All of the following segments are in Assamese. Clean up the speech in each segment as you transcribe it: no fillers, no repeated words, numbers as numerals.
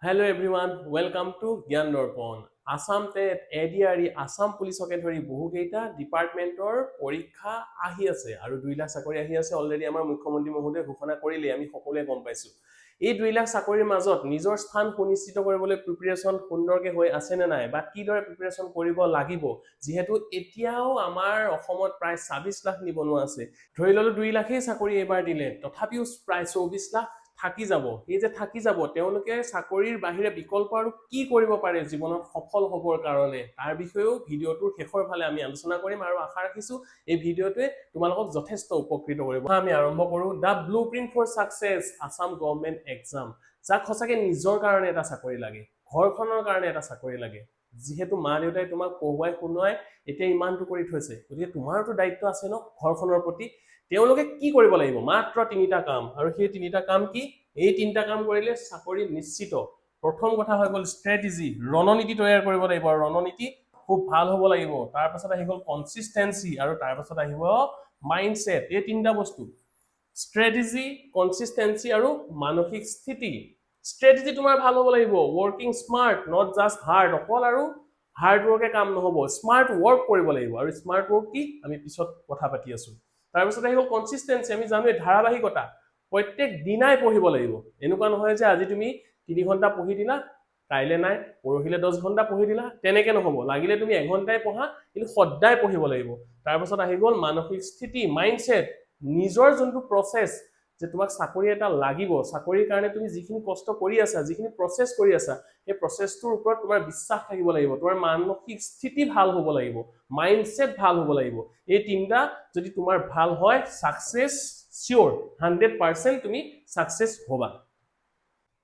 Hello everyone, welcome to Gyan Dorpon. Assam Tet, ADRE, Assam Police Secretary বহুকেইটা ডিপাৰ্টমেন্টৰ পৰীক্ষা আহি আছে আৰু 2 লাখ চাকৰি আহি আছে অলৰেডি আমাৰ মুখ্যমন্ত্ৰী মহোদয়ে ঘোষণা কৰিলে আমি সকলোৱে গম পাইছো এই 2 লাখ চাকৰিৰ মাজত নিজৰ স্থান সুনিশ্চিত কৰিবলৈ প্ৰিপাৰেচন সুন্দৰকে হৈ আছে নে নাই বা কি দৰে প্ৰিপাৰেচন কৰিব লাগিব যেহেতু এতিয়াও আমাৰ অসমত প্ৰায় 26 লাখ নিবনুৱা আছে ধৰি ললো 2 লাখেই চাকৰি এবাৰ দিলে তথাপিও প্ৰায় 24 লাখ থাকি যাব এই যে থাকি যাব তেওঁলোকে চাকৰিৰ বাহিৰে বিকল্প আৰু কি কৰিব পাৰে জীৱনত সফল হ'বৰ কাৰণে তাৰ বিষয়েও ভিডিওটোৰ শেষৰ ফালে আমি আলোচনা কৰিম আৰু আশা ৰাখিছো এই ভিডিওটোৱে তোমালোকক যথেষ্ট উপকৃত কৰিব আমি আৰম্ভ কৰো the blueprint for success Assam government exam যাক সঁচাকে নিজৰ কাৰণে এটা চাকৰি লাগে ঘৰখনৰ কাৰণে এটা চাকৰি লাগে যেহেতু মা দেউতাই তোমাক পঢ়ুৱাই শুনোৱাই এতিয়া ইমানটো কৰি থৈছে গতিকে তোমাৰটো দায়িত্ব আছে ন ঘৰখনৰ প্ৰতি তেওঁলোকে কি কৰিব লাগিব মাত্ৰ তিনিটা কাম আৰু সেই তিনিটা কাম কি এই তিনিটা কাম কৰিলে চাকৰি নিশ্চিত প্ৰথম কথা হৈ গল ষ্ট্ৰেটেজি ৰণনীতি তৈয়াৰ কৰিব লাগিব ৰণনীতি খুব ভাল হ'ব লাগিব তাৰ পাছত আহি গল কনসিস্টেন্সি আৰু তাৰ পাছত আহিব মাইন্ডসেট এই তিনিটা বস্তু ষ্ট্ৰেটেজি কনসিস্টেন্সি আৰু মানসিক স্থিতি ষ্ট্ৰেটেজি তোমাৰ ভাল হ'ব লাগিব working smart not just hard অকল আৰু হাৰ্ড ওয়াৰ্কে কাম নহব স্মাৰ্ট ওয়াৰ্ক কৰিব লাগিব আৰু স্মাৰ্ট ওয়াৰ্ক কি আমি পিছত কথা পাতি আছো তাৰ পাছত আহিব কনসিস্টেন্সি আমি জানো ধাৰাবাহিকতা প্ৰত্যেক দিনাই পঢ়িব লাগিব এনেকুৱা নহয় যে আজি তুমি 3 ঘন্টা পঢ়ি দিলা কাইলে নাই পৰহিলে 10 ঘন্টা পঢ়ি দিলা তেনেকে নহব লাগিলে তুমি 1 ঘন্টাই পঢ়া কিন্তু সদায় পঢ়িব লাগিব তাৰ পাছত আহি গল মানসিক স্থিতি মাইন্ডসেট নিজৰ যোনটো প্ৰসেস যে তোমাক চাকৰি এটা লাগিব চাকৰিৰ কাৰণে তুমি যিখিনি কষ্ট কৰি আছা যিখিনি প্ৰসেস কৰি আছা এই প্ৰসেসটোৰ ওপৰত তোমাৰ বিশ্বাস থাকিব লাগিব তোমাৰ মানসিক স্থিতি ভাল হ'ব লাগিব মাইন্ডসেট ভাল হ'ব লাগিব এই তিনটা যদি তোমাৰ ভাল হয় সাকসেস সিওৰ 100% তুমি সাকসেস হ'বা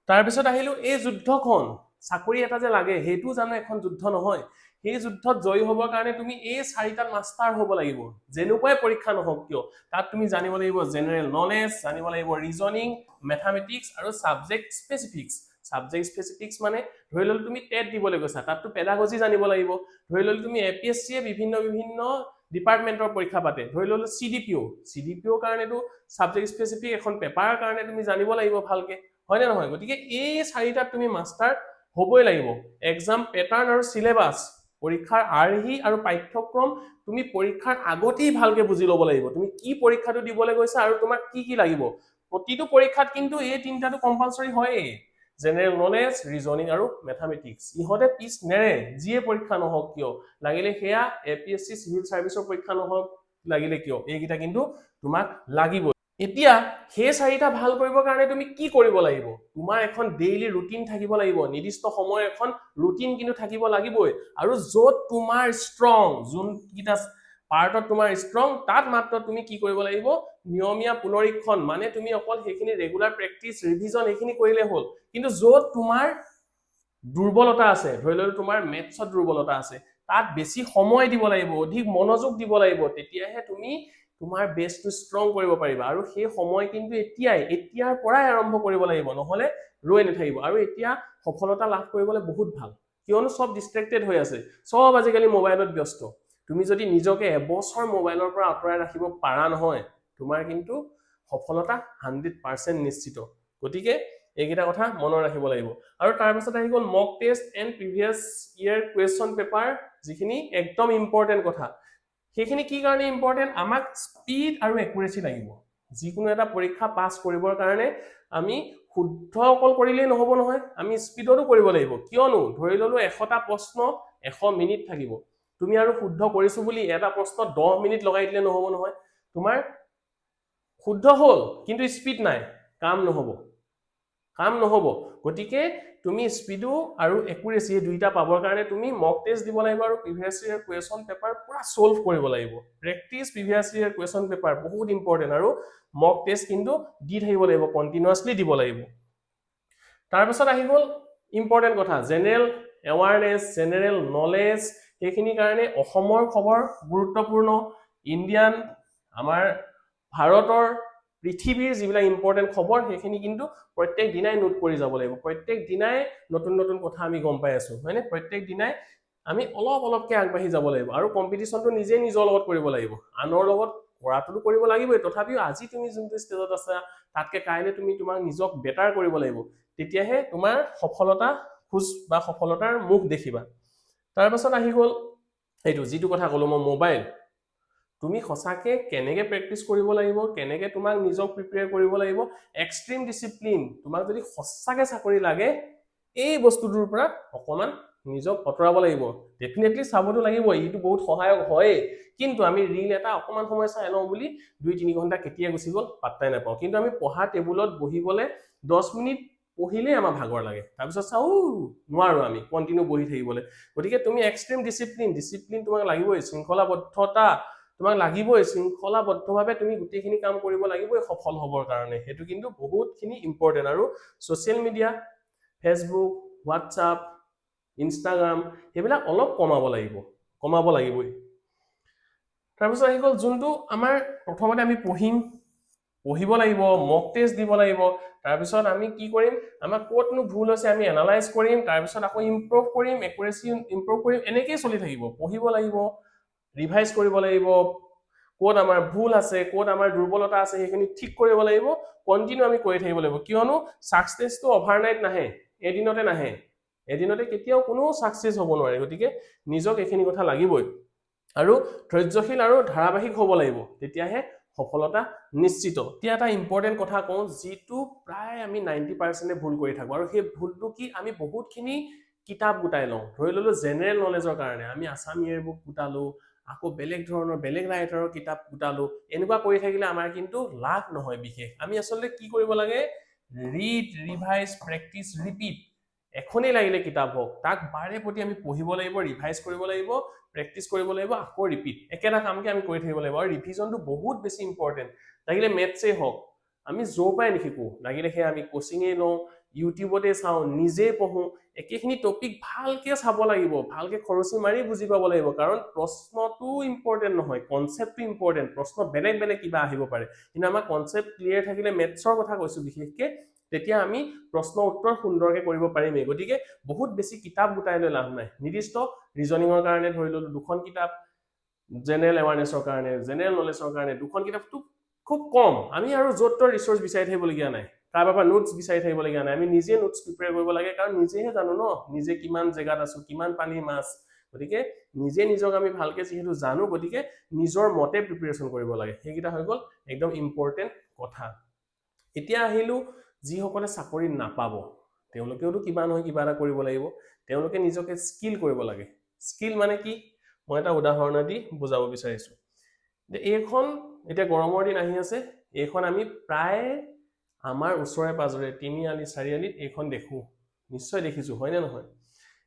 তাৰ পিছত আহিলো এই যুদ্ধখন চাকৰি এটা যে লাগে হেতু জানো এখন যুদ্ধ নহয় এই যুদ্ধত জয়ী হ'বৰ কাৰণে তুমি এই চাৰিটা মাস্টাৰ হ'ব লাগিব যেনেকুৱাই পৰীক্ষা নহওক কিয় তাত তুমি জানিব লাগিব জেনাৰেল নলেজ জানিব লাগিব ৰিজনিং ম্যাথমেটিক্স আৰু সাবজেক্ট স্পেসিফিক্স মানে ধৰি ললো তুমি টেট দিবলৈ গৈছা তাতটো পেডাগজি জানিব লাগিব ধৰি ললো তুমি এপিএসসি বিভিন্ন ডিপাৰ্টমেন্টৰ পৰীক্ষা পাতে ধৰি ললো সিডিপিও কাৰণেটো সাবজেক্ট স্পেসিফিক এখন পেপাৰৰ কাৰণে তুমি জানিব লাগিব ভালকে হয় না নহয় গতিকে এই চাৰিটা তুমি মাস্টাৰ হ'বই লাগিব এক্সাম প্যাটাৰ্ন আৰু সিলেবাস পৰীক্ষাৰ আৰ্হি আৰু পাঠ্যক্ৰম তুমি পৰীক্ষাৰ আগতেই ভালকে বুজি ল'ব লাগিব তুমি কি পৰীক্ষাটো দিবলৈ গৈছা আৰু তোমাক কি লাগিব প্ৰতিটো পৰীক্ষাত কিন্তু এই তিনটাটো কম্পালসৰি হয়ই জেনাৰেল নলেজ ৰিজনিং আৰু ম্যাথমেটিক্স ইহতে পিছ নেৰে যিয়ে পৰীক্ষা নহওক কিয় লাগিলে হেয়া এপিএসসি সিভিল সাৰ্ভিসৰ পৰীক্ষা নহওক লাগিলে কিয় এইকিটা কিন্তু তোমাক লাগিব এতিয়া হে চাৰিটা ভাল কৰিবৰ কাৰণে তুমি কি কৰিব লাগিব তোমাৰ এখন ডেইলি ৰুটিন থাকিব লাগিব নিৰ্দিষ্ট সময় এখন ৰুটিন কিন্তু থাকিব লাগিবই আৰু যত তোমাৰ ষ্ট্ৰং যোন কিটা পাৰ্টত তোমাৰ ষ্ট্ৰং তাত মাত্ৰ তুমি কি কৰিব লাগিব নিয়মীয়া পুনৰীক্ষণ মানে তুমি অকল হেখিনি ৰেগুলাৰ প্ৰেক্টিস ৰিভিজন হেখিনি কৰিলে হ'ল কিন্তু যত তোমাৰ দুৰ্বলতা আছে ধৰি ললো তোমাৰ মেথছত দুৰ্বলতা আছে তাত বেছি সময় দিব লাগিব অধিক মনোযোগ দিব লাগিব তেতিয়াহে তুমি তোমাৰ বেসটো ষ্ট্ৰং কৰিব পাৰিবা আৰু সেই সময় কিন্তু এতিয়াৰ পৰাই আৰম্ভ কৰিব লাগিব নহলে ৰৈ নাথাকিব আৰু এতিয়া সফলতা লাভ কৰিবলৈ বহুত ভাল কিয়নো সব ডিস্ট্ৰেক্টেড হৈ আছে সব আজিকালি মোবাইলত ব্যস্ত তুমি যদি নিজকে এবছৰ মোবাইলৰ পৰা আঁতৰাই ৰাখিব পাৰা নহয় তোমাৰ কিন্তু সফলতা 100% নিশ্চিত গতিকে এইকেইটা কথা মনত ৰাখিব লাগিব আৰু তাৰ পাছত আহি গল mock test and previous year question paper যিখিনি একদম ইম্পৰ্টেন্ট কথা সেইখিনি কি কাৰণে ইম্পৰ্টেন্ট আমাক স্পিড আৰু একুৰেসি লাগিব যিকোনো এটা পৰীক্ষা পাস কৰিবৰ কাৰণে আমি শুদ্ধ অকল কৰিলেই নহব নহয় আমি স্পিডতো কৰিব লাগিব কিয়নো ধৰি ললো 100টা প্ৰশ্ন 100 মিনিট থাকিব তুমি আৰু শুদ্ধ কৰিছো বুলি এটা প্ৰশ্ন 10 মিনিট লগাই দিলে নহব নহয় তোমাৰ শুদ্ধ হল কিন্তু স্পিড নাই কাম নহব গতিকে তুমি স্পিডো আৰু একুৰেসি দুইটা পাবৰ কাৰণে তুমি মক টেষ্ট দিব লাগিব আৰু প্ৰিভিয়াস ইয়াৰ কোৱেশ্চন পেপাৰ পুৰা সলভ কৰিব লাগিব প্ৰেক্টিস প্ৰিভিয়াস ইয়াৰ কোৱেশ্চন পেপাৰ বহুত ইম্পৰ্টেন্ট আৰু মক টেষ্ট কিন্তু দি থাকিব লাগিব কন্টিনিউয়াছলি দিব লাগিব তাৰ পাছত আহি গল ইম্পৰ্টেন্ট কথা জেনাৰেল এৱাৰনেস জেনাৰেল নলেজ হেখিনি কাৰণে অসমৰ খবৰ গুৰুত্বপূৰ্ণ ইণ্ডিয়ান আমাৰ ভাৰতৰ পৃথিৱীৰ যিবিলাক ইম্পৰ্টেন্ট খবৰ হেখিনি কিন্তু প্ৰত্যেক দিনাই নোট কৰি যাব লাগিব প্ৰত্যেক দিনাই নতুন কথা আমি গম পাই আছো হয়নে প্ৰত্যেক দিনাই আমি অলপকে আগবাঢ়ি যাব লাগিব আৰু কম্পিটিশনটো নিজে নিজৰ লগত কৰিব লাগিব আনৰ লগত কৰাটোতো কৰিব লাগিবই, তথাপিও আজি তুমি যোনটো ষ্টেজত আছা তাতকে কাইলৈ তুমি তোমাক নিজক বেটাৰ কৰিব লাগিব, তেতিয়াহে তোমাৰ সফলতা খোজ বা সফলতাৰ মুখ দেখিবা। তাৰ পাছত আহি গ'ল এইটো যিটো কথা ক'লো মই মোবাইল, তুমি সঁচাকে কেনেকে প্ৰেক্টিচ কৰিব লাগিব, কেনেকে তোমাক নিজক প্ৰিপেয়াৰ কৰিব লাগিব, এক্সট্ৰিম ডিসিপ্লিন, তোমাক যদি সঁচাকে চাকৰি লাগে এই বস্তুটোৰ পৰা অকমান নিজক অতৰাব লাগিব। ডেফিনেটলি চাবতো লাগিব, এইটো বহুত সহায়ক হয়, কিন্তু আমি ৰিল এটা অকমান সময় চাই লওঁ বুলি 2-3 ঘণ্টা কেতিয়া গুচি গ'ল পাত্তাই নাপাওঁ। কিন্তু আমি পঢ়া টেবুলত বহিবলৈ 10 মিনিট পঢ়িলেই আমাৰ ভাগৰ লাগে, তাৰপিছত চাওঁ নোৱাৰো আমি কণ্টিনিউ বহি থাকিবলৈ। গতিকে তুমি এক্সট্ৰিম ডিসিপ্লিন তোমাক লাগিবই, শৃংখলাবদ্ধতা তোমাক লাগিবই, শৃংখলাবদ্ধভাৱে তুমি গোটেইখিনি কাম কৰিব লাগিবই সফল হ'বৰ কাৰণে। সেইটো কিন্তু বহুতখিনি ইম্পৰ্টেণ্ট। আৰু social media, Facebook, WhatsApp, Instagram সেইবিলাক অলপ কমাব লাগিবই। তাৰপিছত আহি গ'ল যোনটো আমাৰ প্ৰথমতে আমি পঢ়িব লাগিব, মক টেষ্ট দিব লাগিব, তাৰপিছত আমি কি কৰিম, আমাৰ ক'তনো ভুল হৈছে আমি এনালাইজ কৰিম, তাৰপিছত আকৌ ইম্প্ৰুভ কৰিম, একুৰেচি ইম্প্ৰুভ কৰিম, এনেকেই চলি থাকিব। পঢ়িব লাগিব, ৰিভাইজ কৰিব লাগিব, ক'ত আমাৰ ভুল আছে, ক'ত আমাৰ দুৰ্বলতা আছে সেইখিনি ঠিক কৰিব লাগিব, কণ্টিনিউ আমি কৰি থাকিব লাগিব। কিয়নো ছাকচেছটো অভাৰনাইট নাহে, এদিনতে নাহে, এদিনতে কেতিয়াও কোনো ছাকচেছ হ'ব নোৱাৰে। গতিকে নিজক এইখিনি কথা লাগিবই, আৰু ধৈৰ্যশীল আৰু ধাৰাবাহিক হ'ব লাগিব, তেতিয়াহে সফলতা নিশ্চিত। এতিয়া এটা ইম্পৰ্টেণ্ট কথা কওঁ, যিটো প্ৰায় আমি 90% ভুল কৰি থাকোঁ, আৰু সেই ভুলটো কি, আমি বহুতখিনি কিতাপ গোটাই লওঁ। ধৰি ল'লো জেনেৰেল নলেজৰ কাৰণে আমি আছাম ইয়েৰ বুক গোটালো, আকৌ বেলেগ ধৰণৰ বেলেগ ৰাইটাৰৰ কিতাপ গোটালো, এনেকুৱা কৰি থাকিলে আমাৰ কিন্তু লাভ নহয় বিশেষ। আমি আচলতে কি কৰিব লাগে, ৰিড, ৰিভাইজ, প্ৰেক্টিচ, ৰিপিট, এখনেই লাগিলে কিতাপ হওক, তাক বাৰে প্ৰতি আমি পঢ়িব লাগিব, ৰিভাইজ কৰিব লাগিব, প্ৰেক্টিচ কৰিব লাগিব, আকৌ ৰিপিট, একেটা কামকে আমি কৰি থাকিব লাগিব। আৰু ৰিভিজনটো বহুত বেছি ইম্পৰ্টেণ্ট। লাগিলে মেথছেই হওক, আমি য'ৰ পৰাই নিশিকো, লাগিলে সেয়া আমি কোচিঙেই লওঁ, ইউটিউবতে চাওঁ, নিজেই পঢ়ো, একেখিনি টপিক ভালকে চাব লাগিব, ভালকে খৰচি মাৰি বুজি পাব লাগিব। কাৰণ প্ৰশ্নটো ইম্পৰ্টেণ্ট নহয়, কনচেপ্টটো ইম্পৰ্টেণ্ট। প্ৰশ্ন বেলেগ বেলেগ কিবা আহিব পাৰে, কিন্তু আমাৰ কনচেপ্ট ক্লিয়াৰ থাকিলে, মেথছৰ কথা কৈছো বিশেষকে, তেতিয়া আমি প্ৰশ্ন উত্তৰ সুন্দৰকে কৰিব পাৰিমেই। গতিকে বহুত বেছি কিতাপ গোটাই লৈ লাভ নাই। নিৰ্দিষ্ট ৰিজনিঙৰ কাৰণে ধৰি ললো 2খন কিতাপ, জেনেৰেল এৱাৰনেছৰ কাৰণে, জেনেৰেল নলেজৰ কাৰণে 2খন কিতাপটো খুব কম। আমি আৰু য'ত ত'ৰ ৰিচোৰ্চ বিচাৰি থাকিবলগীয়া নাই, কাৰোবাৰ পৰা নোটছ বিচাৰি থাকিবলগীয়া নাই, আমি নিজে নোটছ প্ৰিপেয়াৰ কৰিব লাগে। কাৰণ নিজেহে জানো ন, নিজে কিমান জেগাত আছো, কিমান পানীৰ মাছ। গতিকে নিজে নিজক আমি ভালকে যিহেতু জানো, গতিকে নিজৰ মতে প্ৰিপেৰেশ্যন কৰিব লাগে। সেইকেইটা হৈ গ'ল একদম ইম্পৰ্টেণ্ট কথা। এতিয়া আহিলো যিসকলে চাকৰি নাপাব, তেওঁলোকেওতো কিবা নহয় কিবা এটা কৰিব লাগিব, তেওঁলোকে নিজকে স্কিল কৰিব লাগে। স্কিল মানে কি, মই এটা উদাহৰণ দি বুজাব বিচাৰিছো। এইখন এতিয়া গৰমৰ দিন আহি আছে, এইখন আমি প্ৰায় আমাৰ ওচৰে পাজৰে 3 আলি 4 আলিত এইখন দেখো, নিশ্চয় দেখিছো, হয় নে নহয়?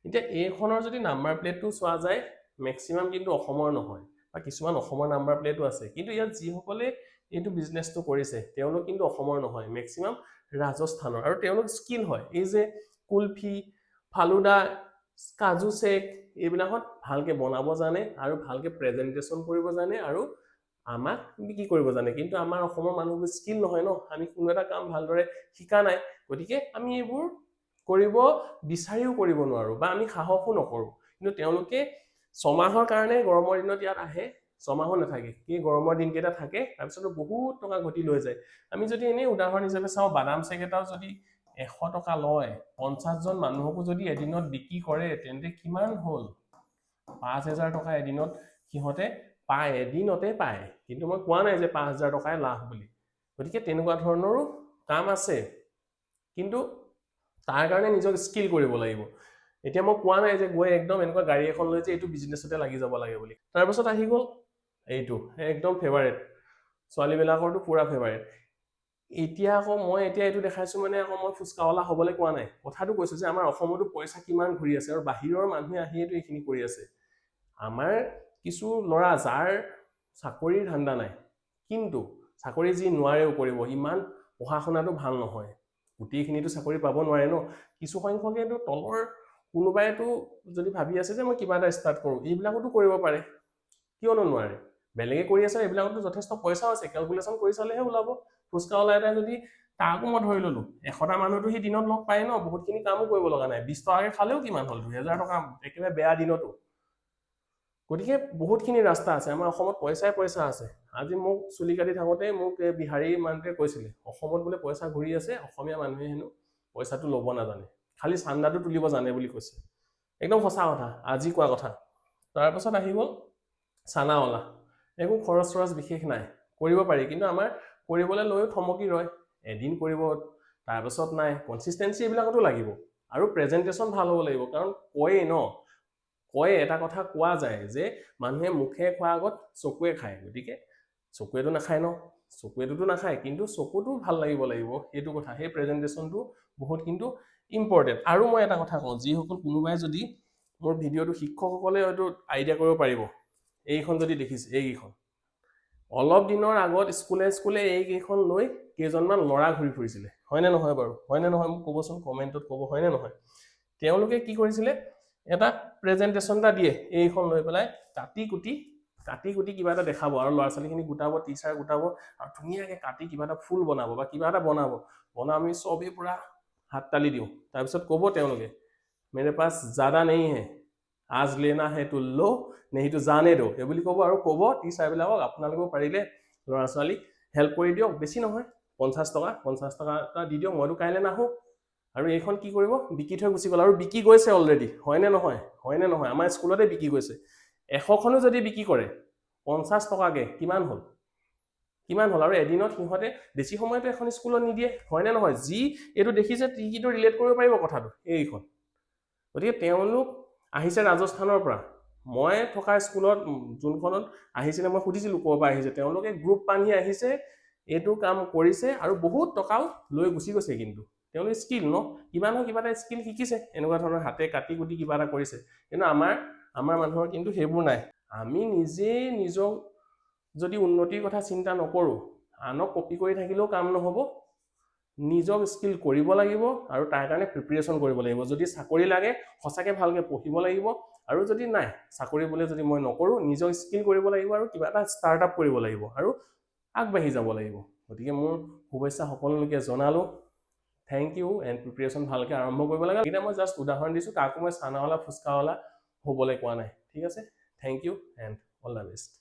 এতিয়া এইখনৰ যদি নাম্বাৰ প্লেটটো চোৱা যায়, মেক্সিমাম কিন্তু অসমৰ নহয়, বা কিছুমান অসমৰ নাম্বাৰ প্লেটো আছে, কিন্তু ইয়াত যিসকলে এইটো বিজনেছটো কৰিছে তেওঁলোক কিন্তু অসমৰ নহয়, মেক্সিমাম ৰাজস্থানৰ। আৰু তেওঁলোক স্কিল হয়, এই যে কুলফি, ফালুদা, কাজু চেক, এইবিলাকত ভালকে বনাব জানে, আৰু ভালকে প্ৰেজেন্টেশ্যন কৰিব জানে, আৰু আমাক বিক্ৰী কৰিব জানে। কিন্তু আমাৰ অসমৰ মানুহবোৰ স্কিল নহয় ন, আমি কোনো এটা কাম ভালদৰে শিকা নাই, গতিকে আমি এইবোৰ কৰিব বিচাৰিও কৰিব নোৱাৰো, বা আমি সাহসো নকৰো। কিন্তু তেওঁলোকে 6 মাহৰ কাৰণে গৰমৰ দিনত ইয়াত আহে, 6 মাহো নাথাকে, সেই গৰমৰ দিনকেইটা থাকে, তাৰপিছতো বহুত টকা ঘটি লৈ যায়। আমি যদি এনেই উদাহৰণ হিচাপে চাওঁ, বাদাম চেক এটাও যদি 100 টকা লয়, 50 জন মানুহকো যদি এদিনত বিক্ৰী কৰে, তেন্তে কিমান হ'ল, 5000 টকা এদিনত সিহঁতে পায়, এদিনতে পায়। কিন্তু মই কোৱা নাই যে 5000 টকাই লাভ বুলি। গতিকে তেনেকুৱা ধৰণৰো কাম আছে, কিন্তু তাৰ কাৰণে নিজক স্কিল কৰিব লাগিব। এতিয়া মই কোৱা নাই যে গৈ একদম এনেকুৱা গাড়ী এখন লৈ যে এইটো বিজনেছতে লাগি যাব লাগে বুলি। তাৰপিছত আহি গ'ল এইটো একদম ফেভাৰেট, ছোৱালীবিলাকৰতো পুৰা ফেভাৰেট। এতিয়া আকৌ মই এইটো দেখাইছো মানে আকৌ মই ফুচকাৱালা হ'বলৈ কোৱা নাই, কথাটো কৈছো যে আমাৰ অসমতো পইচা কিমান ঘূৰি আছে, আৰু বাহিৰৰ মানুহে আহিয়েতো এইখিনি কৰি আছে। আমাৰ কিছু ল'ৰা যাৰ চাকৰিৰ ধান্দা নাই, কিন্তু চাকৰি যি নোৱাৰেও কৰিব, ইমান পঢ়া শুনাটো ভাল নহয়, গোটেইখিনিতো চাকৰি পাব নোৱাৰে ন। কিছু সংখ্যকেতো তলৰ কোনোবাইতো যদি ভাবি আছে যে মই কিবা এটা ষ্টাৰ্ট কৰোঁ, এইবিলাকতো কৰিব পাৰে, কিয়নো নোৱাৰে? বেলেগে কৰি আছে, এইবিলাকতো যথেষ্ট পইচাও আছে, কেলকুলেশ্যন কৰি চালেহে ওলাব। ফুচকাৱালা এটাই যদি, তাকো মই ধৰি ললো 100টা মানুহতো সি দিনত লগ পায় ন, বহুতখিনি কামো কৰিব লগা নাই, 20 টকাকে খালেও কিমান হ'ল, 2000 টকা একেবাৰে বেয়া দিনতো। গতিকে বহুতখিনি ৰাস্তা আছে আমাৰ অসমত পইচা আছে আজি মোক চুলি কাটি থাকোঁতে মোক বিহাৰী মানুহটোৱে কৈছিলে অসমত বোলে পইচা ঘূৰি আছে অসমীয়া মানুহে হেনো পইচাটো ল'ব নাজানে খালি চান্দাটো তুলিব জানে বুলি কৈছে একদম সঁচা কথা আজি কোৱা কথা তাৰপাছত আহি গ'ল চানাৱালা একো খৰচ চৰচ বিশেষ নাই কৰিব পাৰি কিন্তু আমাৰ কৰিবলৈ লৈও থমকি ৰয় এদিন কৰিব তাৰপাছত নাই কনচিষ্টেঞ্চি এইবিলাকতো লাগিব আৰু প্ৰেজেণ্টেশ্যন ভাল হ'ব লাগিব কাৰণ কয়ে এটা কথা কোৱা যায় যে মানুহে মুখে খোৱাৰ আগত চকুৱে খায় গতিকে চকুৱেতো নাখায় চকুৱেতো নাখায় কিন্তু চকুটো ভাল লাগিব সেইটো কথা সেই প্ৰেজেণ্টেশ্যনটো বহুত কিন্তু ইম্পৰ্টেণ্ট আৰু মই এটা কথা কওঁ যিসকল কোনোবাই যদি মোৰ ভিডিঅ'টো শিক্ষকসকলে হয়তো আইডিয়া কৰিব পাৰিব এইখন যদি দেখিছে এইকেইখন অলপ দিনৰ আগত স্কুলে এইকেইখন লৈ কেইজনমান ল'ৰা ঘূৰি ফুৰিছিলে হয়নে নহয় বাৰু হয়নে নহয় মোক ক'বচোন কমেণ্টত ক'ব হয়নে নহয় তেওঁলোকে কি কৰিছিলে এটা প্ৰেজেণ্টেশ্যন এটা দিয়ে এইখন লৈ পেলাই কাটি কুটি কিবা এটা দেখাব আৰু ল'ৰা ছোৱালীখিনি গোটাব টিচাৰ গোটাব আৰু ধুনীয়াকৈ কাটি কিবা এটা ফুল বনাব বা কিবা এটা বনাব আমি চবেই পুৰা হাত তালি দিওঁ তাৰপিছত ক'ব তেওঁলোকে মেৰে পাছ জ্যাদা নেই হে আজ লেনা হে তো লো নেহিটো জানে দো এই বুলি ক'ব আৰু ক'ব টিচাৰবিলাকক আপোনালোকেও পাৰিলে ল'ৰা ছোৱালীক হেল্প কৰি দিয়ক বেছি নহয় 50 টকা এটা দি দিয়ক মইতো কাইলৈ নাহোঁ আৰু এইখন কি কৰিব বিকি থৈ গুচি গ'ল আৰু বিকি গৈছে অলৰেডি হয়নে নহয় আমাৰ স্কুলতে বিকি গৈছে 100খনো যদি বিকি কৰে 50 টকাকে কিমান হ'ল আৰু এদিনত সিহঁতে বেছি সময়তো এখন স্কুলত নিদিয়ে হয়নে নহয় যি এইটো দেখিছে টিকিটো ৰিলেট কৰিব পাৰিব কথাটো এইখন গতিকে তেওঁলোক আহিছে ৰাজস্থানৰ পৰা মই থকা স্কুলত যোনখনত আহিছিলে মই সুধিছিলোঁ ক'ৰ পৰা আহিছে তেওঁলোকে গ্ৰুপ বান্ধি আহিছে এইটো কাম কৰিছে আৰু বহুত টকাও লৈ গুচি গৈছে কিন্তু তেওঁলোকে স্কিল কিবা এটা স্কিল শিকিছে এনেকুৱা ধৰণৰ হাতে কাটি কুটি কিবা এটা কৰিছে কিন্তু আমাৰ মানুহৰ কিন্তু সেইবোৰ নাই আমি নিজে নিজক যদি উন্নতিৰ কথা চিন্তা নকৰোঁ আনক কপি কৰি থাকিলেও কাম নহ'ব নিজক স্কিল কৰিব লাগিব আৰু তাৰ কাৰণে প্ৰিপাৰেচন কৰিব লাগিব যদি চাকৰি লাগে সঁচাকৈ ভালকৈ পঢ়িব লাগিব আৰু যদি নাই চাকৰি বোলে যদি মই নকৰোঁ নিজক স্কিল কৰিব লাগিব আৰু কিবা এটা ষ্টাৰ্টআপ কৰিব লাগিব আৰু আগবাঢ়ি যাব লাগিব গতিকে মোৰ শুভেচ্ছা সকলোকে জনালোঁ থেংক ইউ এণ্ড প্ৰিপাৰেচন ভালকৈ আৰম্ভ কৰিব লাগে এতিয়া মই জাষ্ট উদাহৰণ দিছোঁ কাকো মই চানাৱালা ফুচকাৱালা হ'বলৈ কোৱা নাই ঠিক আছে thank you and all the best